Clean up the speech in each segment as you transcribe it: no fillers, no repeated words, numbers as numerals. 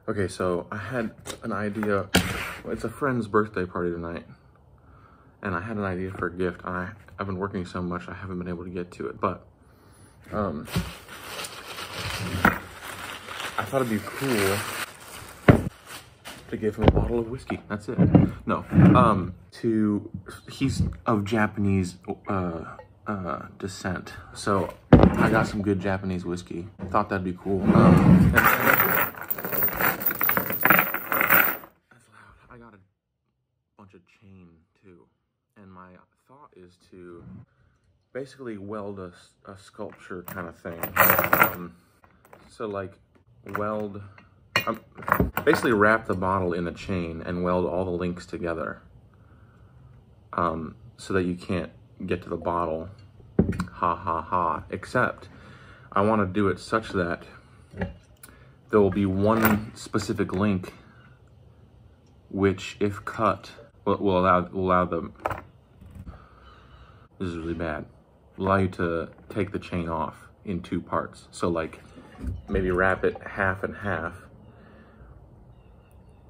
Okay, so I had an idea. It's a friend's birthday party tonight, and I had an idea for a gift. I've been working so much I haven't been able to get to it, but I thought it'd be cool to give him a bottle of whiskey. That's it. No, he's of Japanese descent, so I got some good Japanese whiskey. Thought that'd be cool. I got a bunch of chain too, and my thought is to basically weld a sculpture kind of thing. So like weld, basically wrap the bottle in the chain and weld all the links together, so that you can't get to the bottle. Ha ha ha. Except I want to do it such that there will be one specific link which, if cut, will allow the, this is really bad, allow you to take the chain off in two parts. So like maybe wrap it half and half,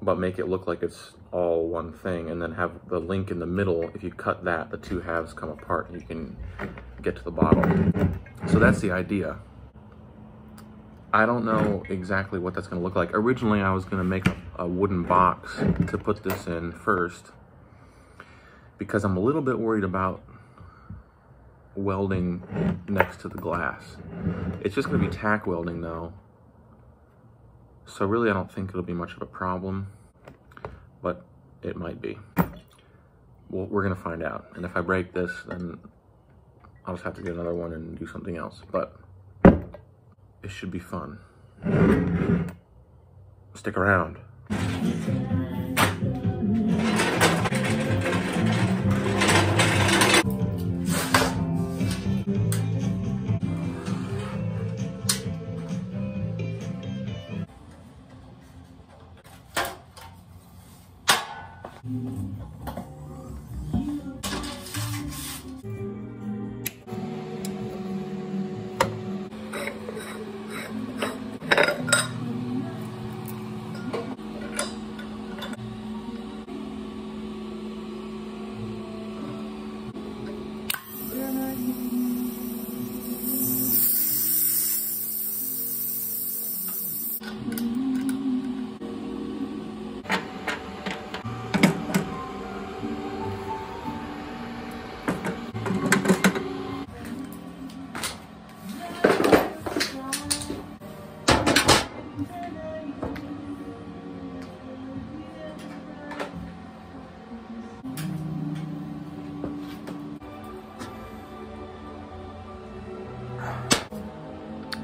but make it look like it's all one thing, and then have the link in the middle. If you cut that, the two halves come apart and you can get to the bottle. So that's the idea. I don't know exactly what that's gonna look like. Originally, I was gonna make a wooden box to put this in first, because I'm a little bit worried about welding next to the glass. It's just gonna be tack welding though. So really, I don't think it'll be much of a problem, but it might be. Well, we're gonna find out. And if I break this, then I'll just have to get another one and do something else. But it should be fun. Stick around.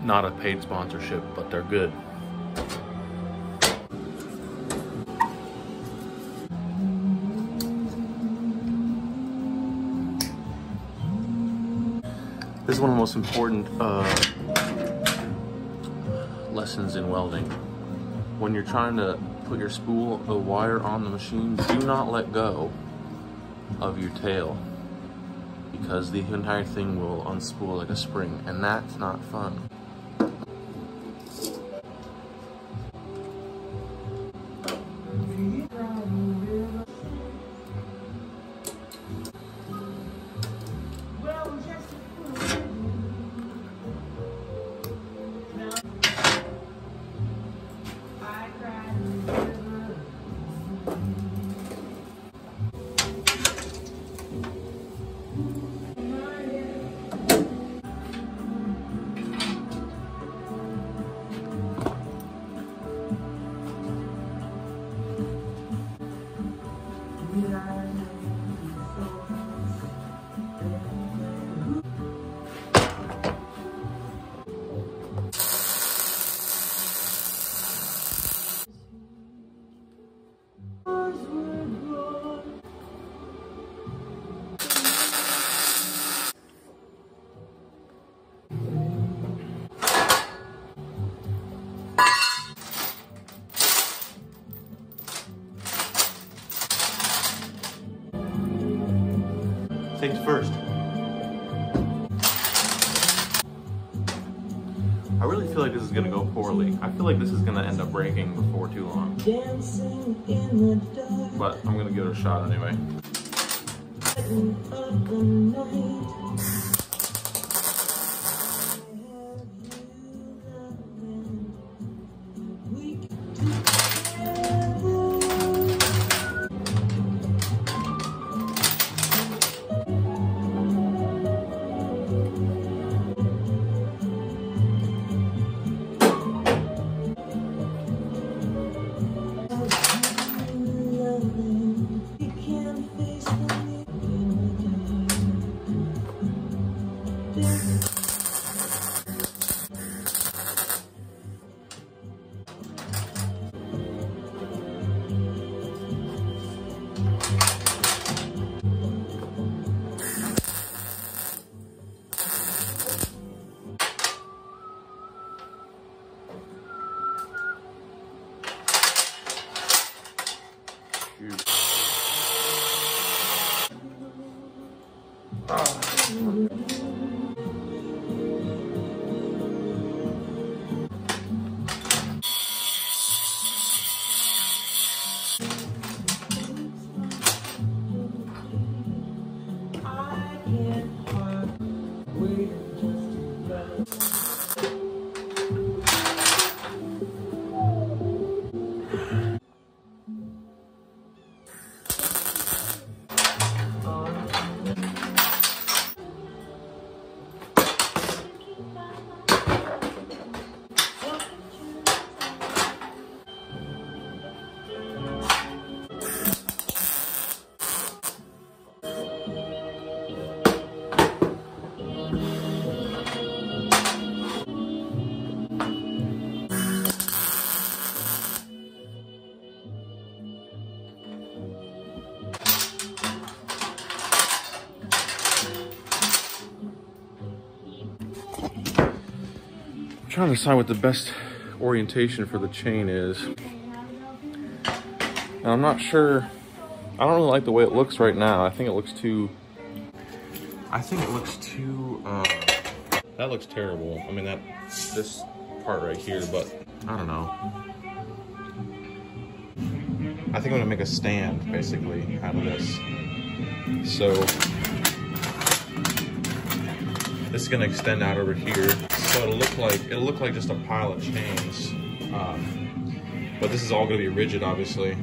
Not a paid sponsorship, but they're good. This is one of the most important lessons in welding. When you're trying to put your spool of wire on the machine, do not let go of your tail, because the entire thing will unspool like a spring, and that's not fun. Things first. I really feel like this is gonna go poorly. I feel like this is gonna end up breaking before too long. But I'm gonna give it a shot anyway. Trying to decide what the best orientation for the chain is. And I'm not sure, I don't really like the way it looks right now. I think it looks too, that looks terrible. I mean, this part right here, but I don't know. I think I'm gonna make a stand basically out of this. So this is gonna extend out over here. So it'll look like just a pile of chains, but this is all going to be rigid, obviously,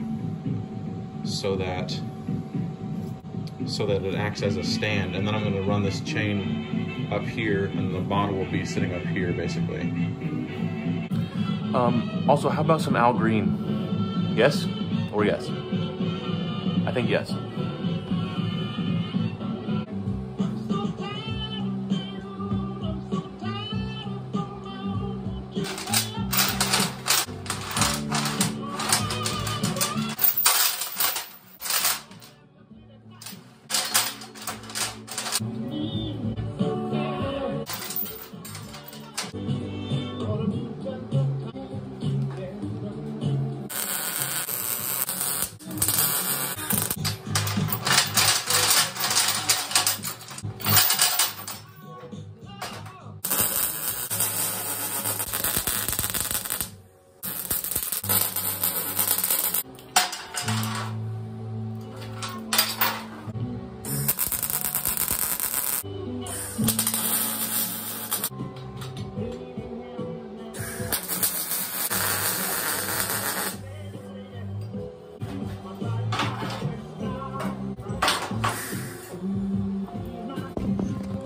so that it acts as a stand. And then I'm going to run this chain up here, and the bottle will be sitting up here, basically. Also, how about some Al Green? Yes or yes? I think yes.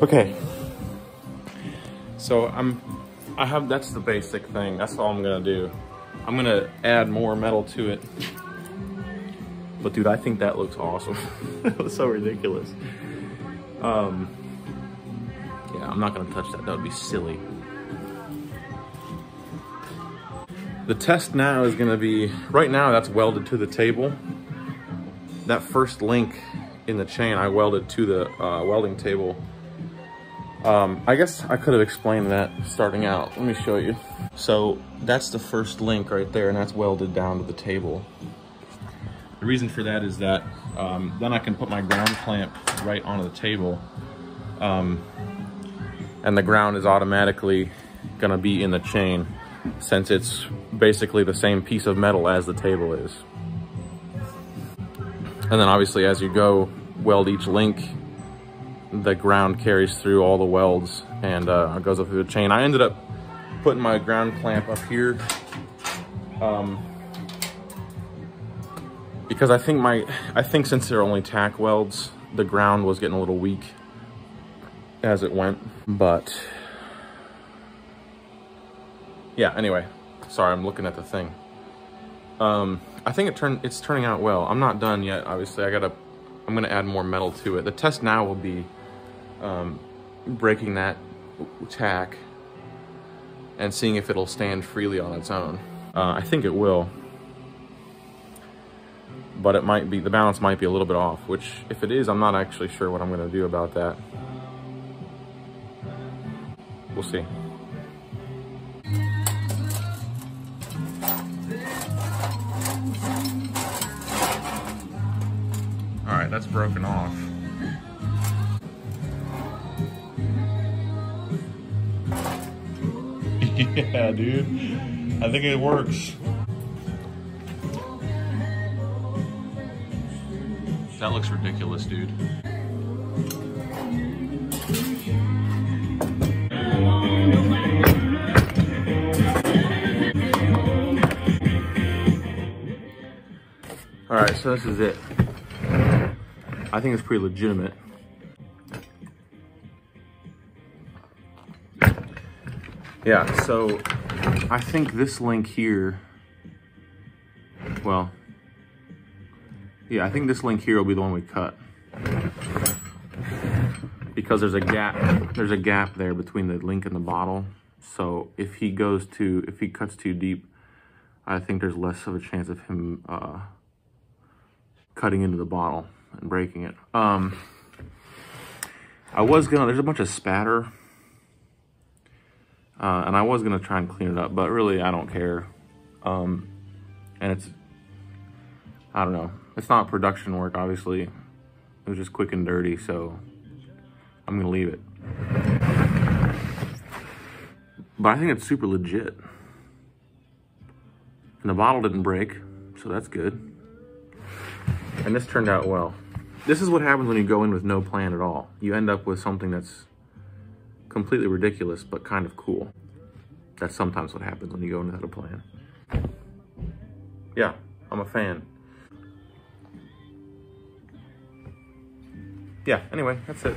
Okay, so that's the basic thing. That's all I'm gonna do. I'm gonna add more metal to it. But dude, I think that looks awesome. That was so ridiculous. Yeah, I'm not gonna touch that. That would be silly. The test now is gonna be, right now that's welded to the table. That first link in the chain I welded to the welding table. I guess I could have explained that starting out. Let me show you. So that's the first link right there, and that's welded down to the table. The reason for that is that then I can put my ground clamp right onto the table, and the ground is automatically gonna be in the chain, since it's basically the same piece of metal as the table is. And then obviously as you go weld each link, the ground carries through all the welds and goes up through the chain. I ended up putting my ground clamp up here because I think since they're only tack welds, the ground was getting a little weak as it went. But yeah, anyway, sorry, I'm looking at the thing. I think it's turning out well. I'm not done yet, obviously. I'm gonna add more metal to it. The test now will be breaking that tack and seeing if it'll stand freely on its own. I think it will, but the balance might be a little bit off, which if it is, I'm not actually sure what I'm gonna do about that. We'll see. All right, that's broken off. Yeah, dude. I think it works. That looks ridiculous, dude. All right, so this is it. I think it's pretty legitimate. Yeah, so I think this link here, well, yeah, I think this link here will be the one we cut. Because there's a gap there between the link and the bottle. So if he cuts too deep, I think there's less of a chance of him cutting into the bottle and breaking it. There's a bunch of spatter. And I was gonna try and clean it up, but really I don't care. And I don't know. It's not production work, obviously. It was just quick and dirty, so I'm gonna leave it. But I think it's super legit. And the bottle didn't break, so that's good. And this turned out well. This is what happens when you go in with no plan at all. You end up with something that's completely ridiculous, but kind of cool. That's sometimes what happens when you go in without a plan. Yeah, I'm a fan. Yeah, anyway, that's it.